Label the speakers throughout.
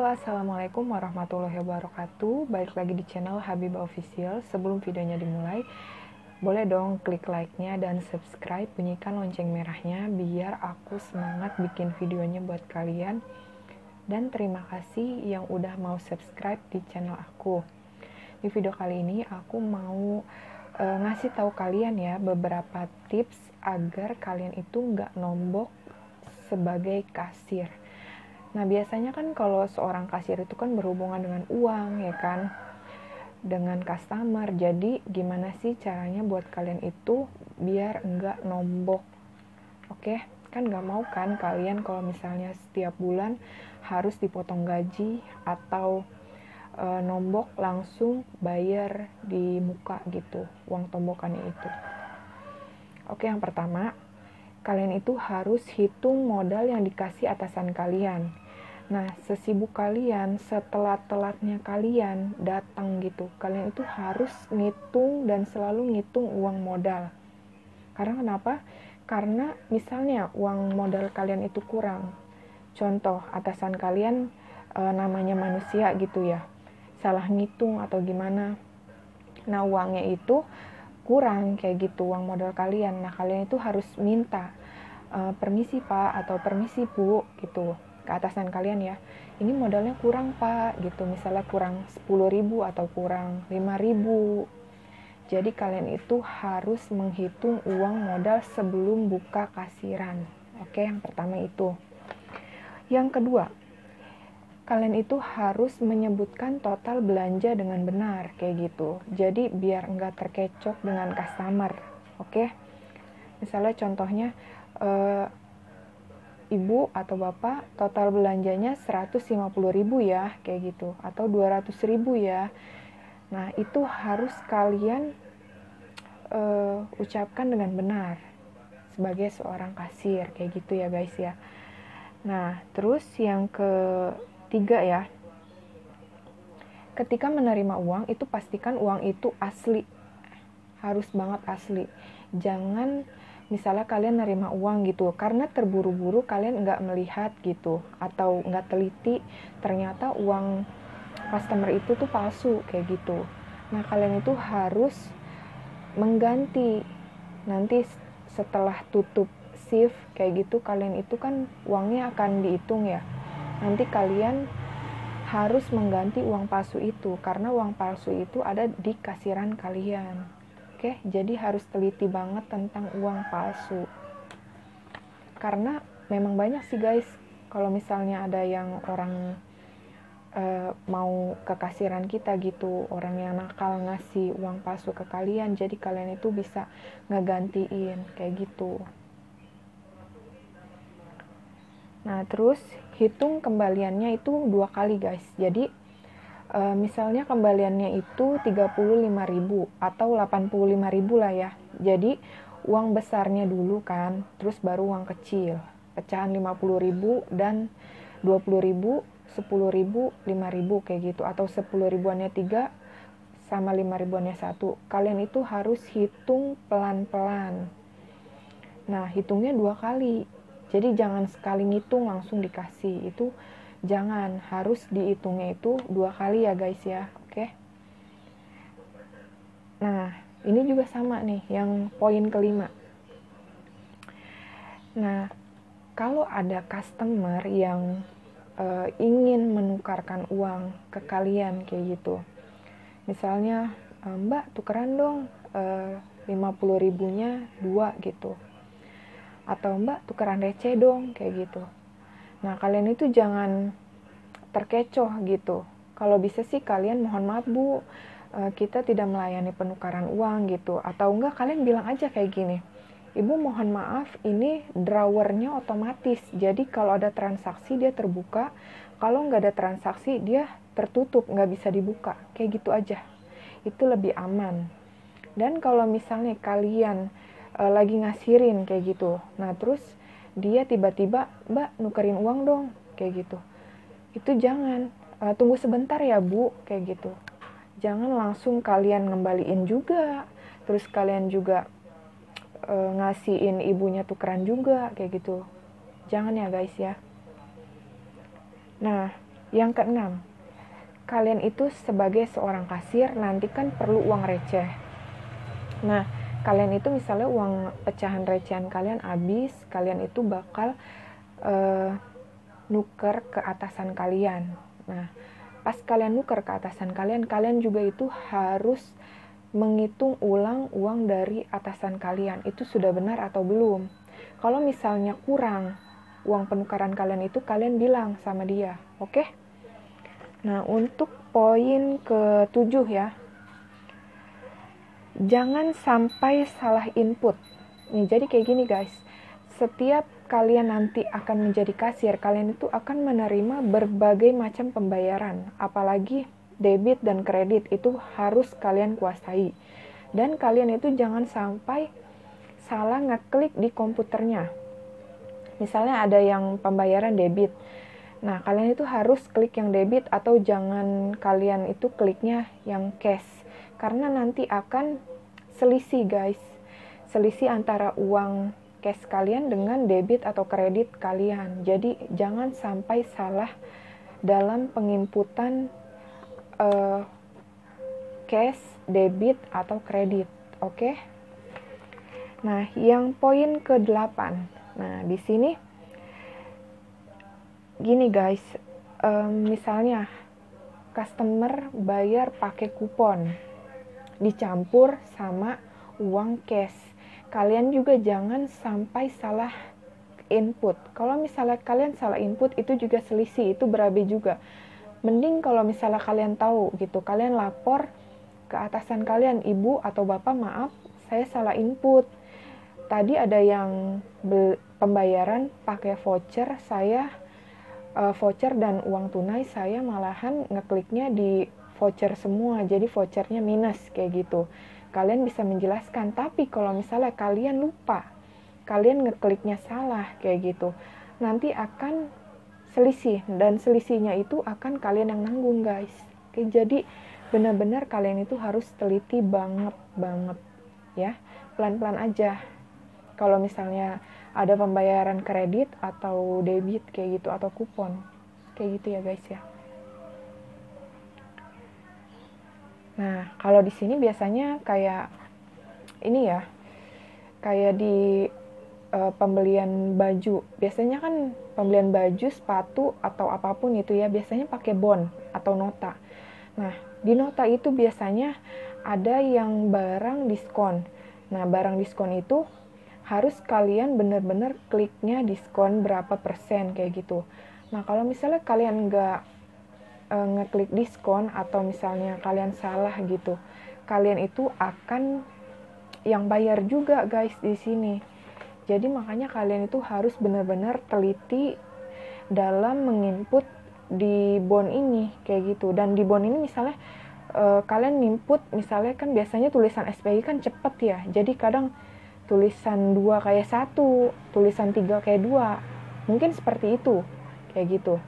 Speaker 1: Assalamualaikum warahmatullahi wabarakatuh. Balik lagi di channel Habibah Official. Sebelum videonya dimulai, boleh dong klik like-nya dan subscribe, bunyikan lonceng merahnya biar aku semangat bikin videonya buat kalian. Dan terima kasih yang udah mau subscribe di channel aku. Di video kali ini aku mau ngasih tahu kalian ya beberapa tips agar kalian itu nggak nombok sebagai kasir. Nah, biasanya kan kalau seorang kasir itu kan berhubungan dengan uang, ya kan? Dengan customer. Jadi, gimana sih caranya buat kalian itu biar nggak nombok? Oke? Kan nggak mau kan kalian kalau misalnya setiap bulan harus dipotong gaji atau nombok langsung bayar di muka gitu, uang tombokannya itu. Oke, yang pertama, kalian itu harus hitung modal yang dikasih atasan kalian. Nah, sesibuk kalian, setelat-telatnya kalian datang gitu, kalian itu harus ngitung dan selalu ngitung uang modal. Karena kenapa? Karena misalnya uang modal kalian itu kurang. Contoh, atasan kalian namanya manusia gitu ya, salah ngitung atau gimana. Nah, uangnya itu kurang kayak gitu, uang modal kalian. Nah, kalian itu harus minta, permisi Pak atau permisi Bu gitu ke atasan kalian ya, ini modalnya kurang Pak gitu, misalnya kurang 10.000 atau kurang 5.000. Jadi kalian itu harus menghitung uang modal sebelum buka kasiran. Oke, yang pertama itu. Yang kedua, kalian itu harus menyebutkan total belanja dengan benar kayak gitu, jadi biar enggak terkecoh dengan customer. Oke, misalnya contohnya Ibu atau Bapak total belanjanya 150.000 ya, kayak gitu, atau 200.000 ya. Nah, itu harus kalian ucapkan dengan benar sebagai seorang kasir, kayak gitu ya guys ya. Nah, terus yang ketiga ya, ketika menerima uang itu pastikan uang itu asli, harus banget asli. Jangan misalnya kalian nerima uang gitu, karena terburu-buru kalian nggak melihat gitu, atau nggak teliti, ternyata uang customer itu tuh palsu kayak gitu. Nah, kalian itu harus mengganti. Nanti setelah tutup shift kayak gitu, kalian itu kan uangnya akan dihitung ya. Nanti kalian harus mengganti uang palsu itu, karena uang palsu itu ada di kasiran kalian. Oke, jadi harus teliti banget tentang uang palsu. Karena memang banyak sih guys, kalau misalnya ada yang orang mau ke kasiran kita gitu, orang yang nakal ngasih uang palsu ke kalian, jadi kalian itu bisa ngegantiin kayak gitu. Nah, terus hitung kembaliannya itu 2 kali guys. Jadi misalnya kembaliannya itu 35.000 atau 85.000 lah ya. Jadi uang besarnya dulu kan, terus baru uang kecil. Pecahan 50.000 dan 20.000, 10.000, 5.000 kayak gitu, atau 10 ribuannya 3 sama 5 ribuannya 1. Kalian itu harus hitung pelan-pelan. Nah, hitungnya 2 kali. Jadi jangan sekali ngitung langsung dikasih. Itu jangan, harus dihitungnya itu 2 kali ya guys ya. Oke. Nah, ini juga sama nih yang poin kelima. Nah, kalau ada customer yang ingin menukarkan uang ke kalian kayak gitu, misalnya Mbak tukeran dong 50 ribunya 2 gitu, atau Mbak tukeran receh dong kayak gitu. Nah, kalian itu jangan terkecoh gitu. Kalau bisa sih kalian mohon maaf Bu, kita tidak melayani penukaran uang gitu. Atau enggak kalian bilang aja kayak gini, Ibu mohon maaf ini drawernya otomatis, jadi kalau ada transaksi dia terbuka, kalau nggak ada transaksi dia tertutup, nggak bisa dibuka, kayak gitu aja. Itu lebih aman. Dan kalau misalnya kalian lagi ngasirin kayak gitu, nah terus dia tiba-tiba, Mbak nukerin uang dong, kayak gitu, itu jangan, tunggu sebentar ya Bu, kayak gitu. Jangan langsung kalian ngembaliin juga, terus kalian juga ngasihin ibunya tukeran juga kayak gitu. Jangan ya guys ya. Nah, Yang keenam, kalian itu sebagai seorang kasir nanti kan perlu uang receh. Nah, kalian itu misalnya uang pecahan recehan kalian habis, kalian itu bakal nuker ke atasan kalian. Nah, pas kalian nuker ke atasan kalian, kalian juga itu harus menghitung ulang uang dari atasan kalian. Itu sudah benar atau belum. Kalau misalnya kurang uang penukaran kalian itu, kalian bilang sama dia, oke? Nah, untuk poin ke-7 ya, jangan sampai salah input. Nih, jadi kayak gini guys, setiap kalian nanti akan menjadi kasir, kalian itu akan menerima berbagai macam pembayaran, apalagi debit dan kredit itu harus kalian kuasai. Dan kalian itu jangan sampai salah ngeklik di komputernya. Misalnya ada yang pembayaran debit, nah kalian itu harus klik yang debit atau jangan kalian itu kliknya yang cash, karena nanti akan selisih guys, selisih antara uang cash kalian dengan debit atau kredit kalian. Jadi jangan sampai salah dalam penginputan cash, debit atau kredit, oke? Nah, yang poin ke-8. Nah, di sini gini guys, misalnya customer bayar pakai kupon dicampur sama uang cash. Kalian juga jangan sampai salah input. Kalau misalnya kalian salah input, itu juga selisih, itu berabe juga. Mending kalau misalnya kalian tahu gitu, kalian lapor ke atasan kalian, ibu atau bapak, maaf saya salah input. Tadi ada yang pembayaran pakai voucher, saya voucher dan uang tunai, saya malahan ngekliknya di voucher semua, jadi vouchernya minus kayak gitu. Kalian bisa menjelaskan, tapi kalau misalnya kalian lupa, kalian ngekliknya salah kayak gitu, nanti akan selisih, dan selisihnya itu akan kalian yang nanggung guys. Oke, jadi benar-benar kalian itu harus teliti banget ya, pelan-pelan aja. Kalau misalnya ada pembayaran kredit atau debit kayak gitu atau kupon kayak gitu ya guys ya. Nah, kalau di sini biasanya kayak ini ya, kayak di pembelian baju. Biasanya kan pembelian baju, sepatu atau apapun itu ya, biasanya pakai bond atau nota. Nah, di nota itu biasanya ada yang barang diskon. Nah, barang diskon itu harus kalian benar-benar kliknya diskon berapa persen kayak gitu. Nah, kalau misalnya kalian nggak ngeklik diskon atau misalnya kalian salah gitu, kalian itu akan yang bayar juga guys di sini. Jadi makanya kalian itu harus benar-benar teliti dalam menginput di bond ini kayak gitu. Dan di bond ini misalnya kalian input, misalnya kan biasanya tulisan SPI kan cepet ya, jadi kadang tulisan 2 kayak 1, tulisan 3 kayak 2, mungkin seperti itu kayak gitu.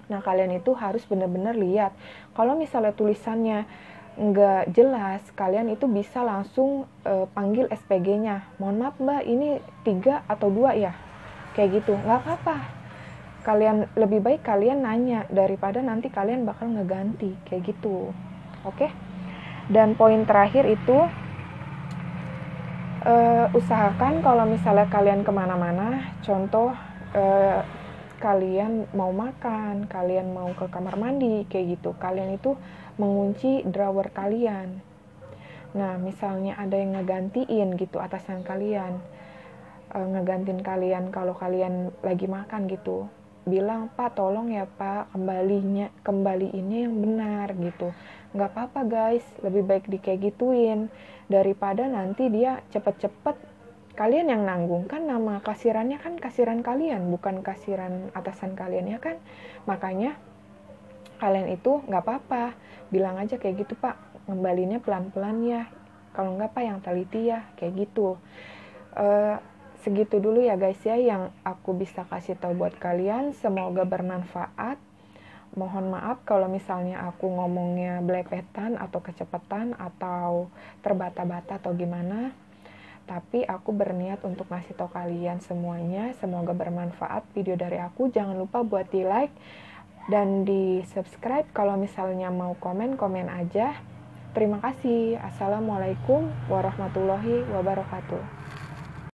Speaker 1: Nah, kalian itu harus benar-benar lihat. Kalau misalnya tulisannya nggak jelas, kalian itu bisa langsung panggil SPG-nya. Mohon maaf mbak, ini 3 atau 2 ya? Kayak gitu, nggak apa-apa. Kalian lebih baik kalian nanya daripada nanti kalian bakal ngeganti kayak gitu. Oke? Dan poin terakhir itu usahakan kalau misalnya kalian kemana-mana, contoh kalian mau makan, kalian mau ke kamar mandi kayak gitu, kalian itu mengunci drawer kalian. Nah, misalnya ada yang ngegantiin gitu atasan kalian, ngegantiin kalian kalau kalian lagi makan gitu, bilang, pak tolong ya pak, kembaliinnya yang benar gitu. Nggak apa-apa guys, lebih baik di kayak gituin daripada nanti dia cepet-cepet kalian yang nanggung. Kan nama kasirannya kan kasiran kalian, bukan kasiran atasan kalian ya kan. Makanya kalian itu nggak apa-apa, bilang aja kayak gitu, pak ngembalinya pelan-pelan ya, kalau nggak pak yang teliti ya, kayak gitu. Segitu dulu ya guys ya yang aku bisa kasih tahu buat kalian, semoga bermanfaat. Mohon maaf kalau misalnya aku ngomongnya belepetan atau kecepatan atau terbata-bata atau gimana, tapi aku berniat untuk ngasih tahu kalian semuanya. Semoga bermanfaat video dari aku. Jangan lupa buat di like, dan di subscribe. Kalau misalnya mau komen aja. Terima kasih. Assalamualaikum warahmatullahi wabarakatuh.